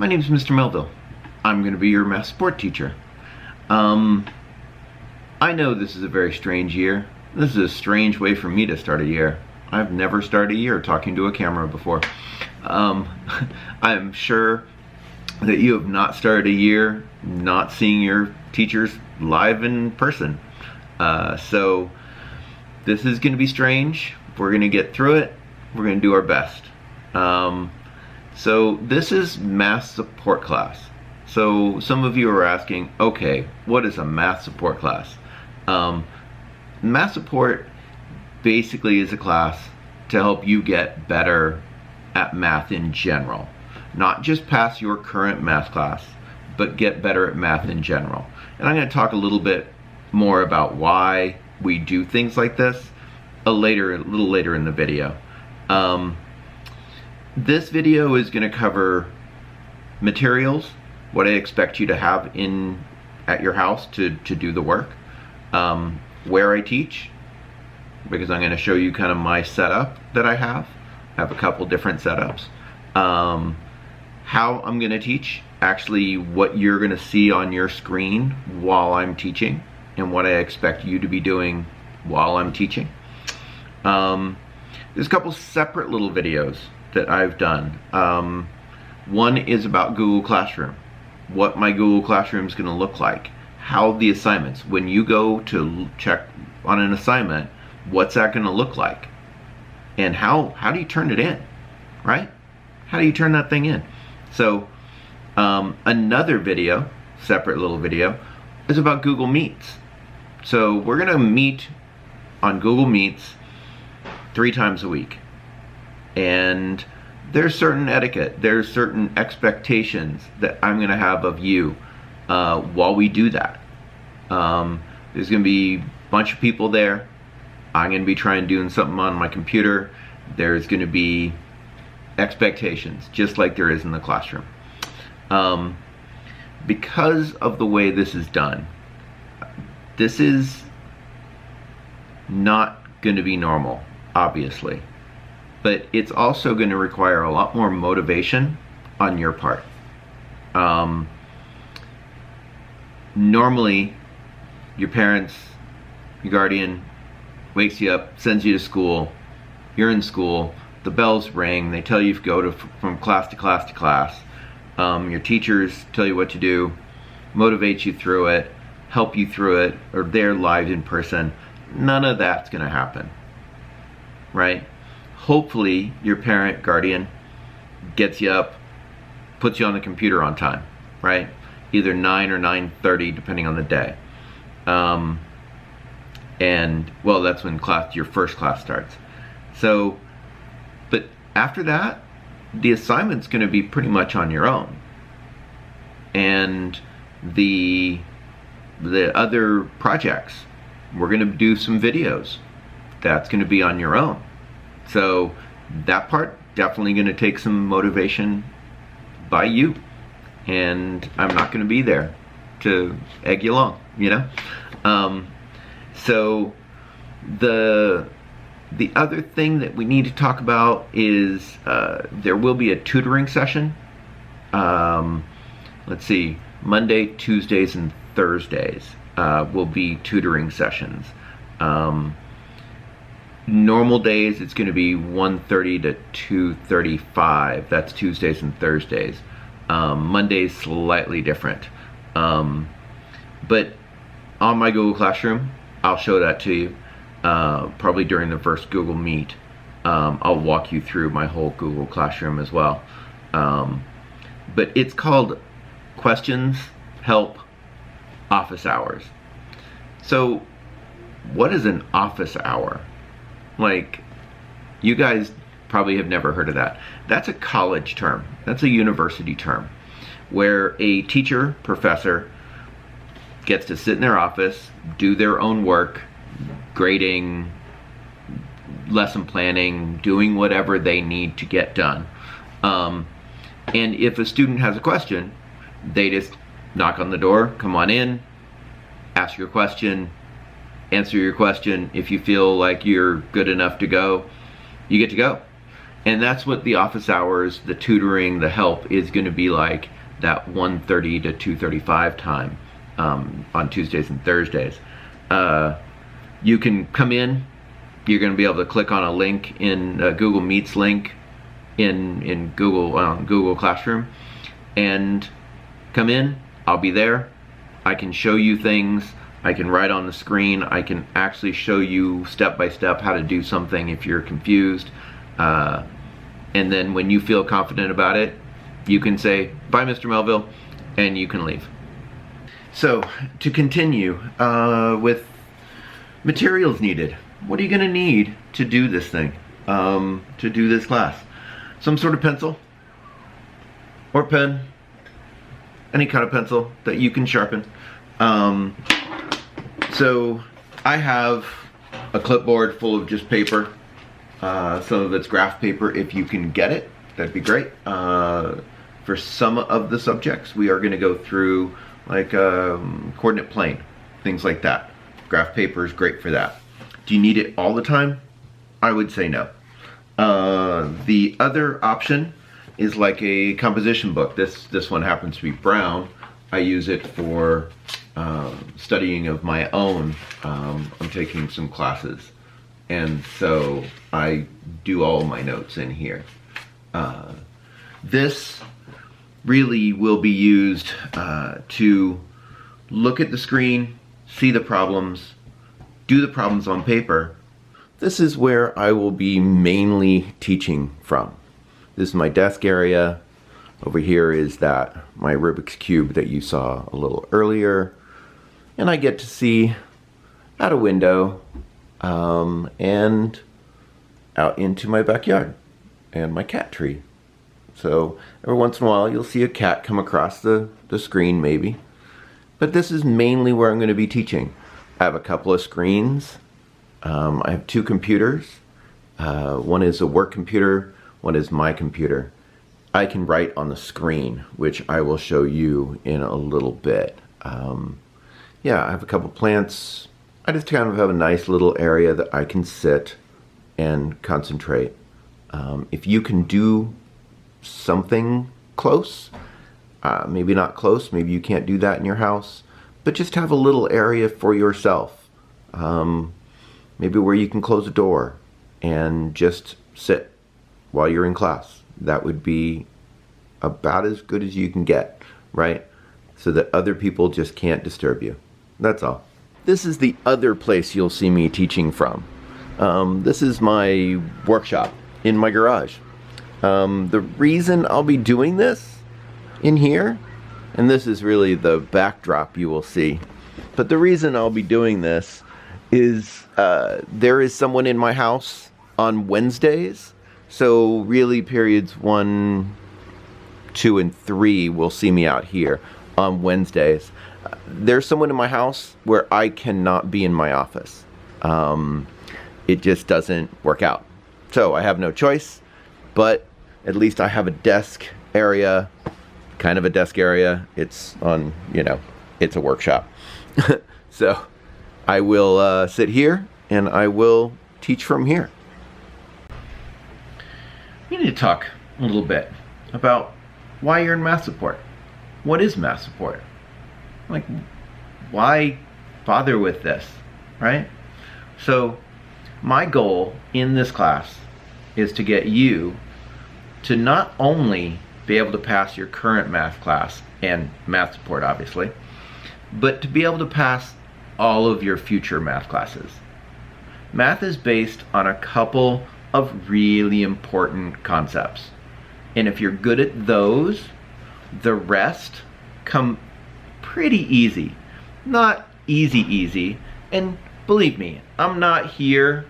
My name is Mr. Melvill. I'm going to be your math sport teacher. I know this is a very strange year. This is a strange way for me to start a year. I've never started a year talking to a camera before. I'm sure that you have not started a year not seeing your teachers live in person. So this is going to be strange. We're going to get through it. We're going to do our best. So this is math support class. So some of you are asking, okay, what is a math support class? Math support basically is a class to help you get better at math in general. Not just pass your current math class, but get better at math in general. And I'm going to talk a little bit more about why we do things like this a little later in the video. This video is going to cover materials, what I expect you to have at your house to do the work, where I teach, because I'm going to show you kind of my setup that I have. I have a couple different setups. How I'm going to teach, actually what you're going to see on your screen while I'm teaching, and what I expect you to be doing while I'm teaching. There's a couple separate little videos that I've done. One is about Google Classroom, what my Google Classroom is going to look like, how the assignments, when you go to check on an assignment, what's that going to look like, and how do you turn it in, right? How do you turn that thing in? So another video, separate little video, is about Google Meets. So we're going to meet on Google Meets 3 times a week. And there's certain etiquette, there's certain expectations that I'm going to have of you while we do that. There's going to be a bunch of people there. I'm going to be trying doing something on my computer. There's going to be expectations, just like there is in the classroom. Because of the way this is done, this is not going to be normal, obviously. But it's also going to require a lot more motivation on your part. Normally, your parents, your guardian, wakes you up, sends you to school, you're in school, the bells ring, they tell you to go from class to class to class. Your teachers tell you what to do, motivate you through it, help you through it, or they're live in person. None of that's going to happen, right? Hopefully your parent, guardian, gets you up, puts you on the computer on time, right? Either 9 or 9:30, depending on the day. And well, that's when your first class starts. So, but after that, the assignment's going to be pretty much on your own. And the other projects, we're going to do some videos. That's going to be on your own. So that part definitely going to take some motivation by you, and I'm not going to be there to egg you along, you know. So the other thing that we need to talk about is there will be a tutoring session. Let's see, Monday, Tuesdays, and Thursdays will be tutoring sessions. Normal days, it's going to be 1:30 to 2:35. That's Tuesdays and Thursdays. Mondays, slightly different. But on my Google Classroom, I'll show that to you. Probably during the first Google Meet. I'll walk you through my whole Google Classroom as well. But it's called Questions, Help, Office Hours. So what is an office hour? Like, you guys probably have never heard of that. That's a college term. That's a university term, where a teacher, professor, gets to sit in their office, do their own work, grading, lesson planning, doing whatever they need to get done. And if a student has a question, they just knock on the door, come on in, ask your question, answer your question. If you feel like you're good enough to go, you get to go. And that's what the office hours, the tutoring, the help is going to be like, that 1:30 to 2:35 time on Tuesdays and Thursdays. You can come in. You're going to be able to click on a link in Google Meets link in Google Classroom and come in. I'll be there. I can show you things. I can write on the screen. I can actually show you step by step how to do something if you're confused. And then when you feel confident about it, you can say, "Bye, Mr. Melvill," and you can leave. So, to continue with materials needed. What are you going to need to do this thing, to do this class? Some sort of pencil or pen, any kind of pencil that you can sharpen. So I have a clipboard full of just paper. Some of it's graph paper. If you can get it, that'd be great. For some of the subjects, we are going to go through like coordinate plane, things like that. Graph paper is great for that. Do you need it all the time? I would say no. The other option is like a composition book. This one happens to be brown. I use it for studying of my own. I'm taking some classes, and so I do all my notes in here. This really will be used to look at the screen, see the problems, do the problems on paper. This is where I will be mainly teaching from. This is my desk area. Over here is my Rubik's Cube that you saw a little earlier. And I get to see out a window and out into my backyard and my cat tree. So every once in a while you'll see a cat come across the screen maybe. But this is mainly where I'm going to be teaching. I have a couple of screens. I have two computers. One is a work computer, one is my computer. I can write on the screen, which I will show you in a little bit. Yeah, I have a couple plants. I just kind of have a nice little area that I can sit and concentrate. If you can do something close, maybe not close, maybe you can't do that in your house, but just have a little area for yourself. Maybe where you can close a door and just sit while you're in class. That would be about as good as you can get, right? So that other people just can't disturb you. That's all. This is the other place you'll see me teaching from. This is my workshop in my garage. The reason I'll be doing this in here, and this is really the backdrop you will see, but the reason I'll be doing this is there is someone in my house on Wednesdays. So really periods 1, 2, and 3 will see me out here on Wednesdays. There's someone in my house where I cannot be in my office. It just doesn't work out. So I have no choice, but at least I have a desk area, kind of a desk area. It's on, it's a workshop. So I will sit here and I will teach from here. We need to talk a little bit about why you're in math support. What is math support? Like, why bother with this, right? So my goal in this class is to get you to not only be able to pass your current math class and math support, obviously, but to be able to pass all of your future math classes. Math is based on a couple of really important concepts. And if you're good at those, the rest come pretty easy. Not easy. And believe me, I'm not here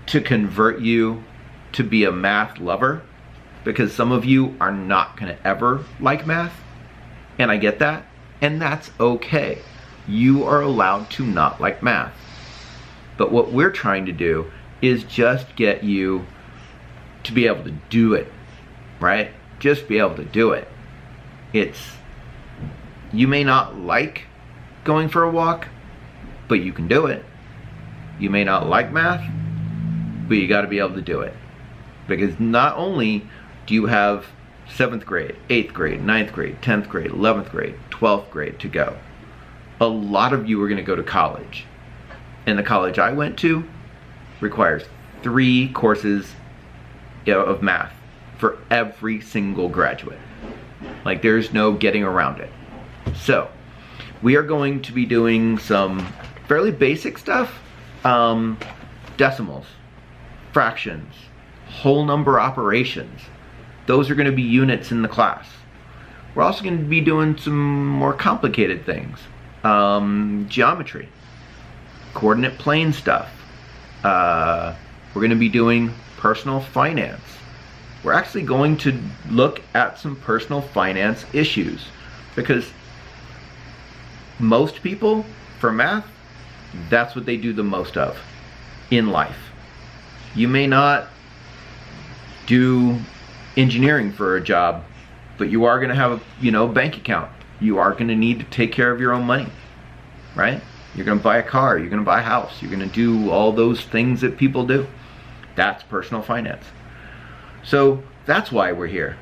to convert you to be a math lover, because some of you are not going to ever like math. And I get that. And that's okay. You are allowed to not like math. But what we're trying to do is just get you to be able to do it, right? Just be able to do it. You may not like going for a walk, but you can do it. You may not like math, but you got to be able to do it. because not only do you have 7th grade, 8th grade, 9th grade, 10th grade, 11th grade, 12th grade to go. A lot of you are going to go to college. And the college I went to requires 3 courses of math for every single graduate. Like, there's no getting around it. So we are going to be doing some fairly basic stuff. Decimals, fractions, whole number operations. Those are going to be units in the class. We're also going to be doing some more complicated things. Geometry, coordinate plane stuff. We're going to be doing personal finance. We're actually going to look at some personal finance issues, because most people, for math, that's what they do the most of in life. You may not do engineering for a job, but you are going to have a bank account. You are going to need to take care of your own money, right? You're going to buy a car, you're going to buy a house, you're going to do all those things that people do. That's personal finance. So that's why we're here.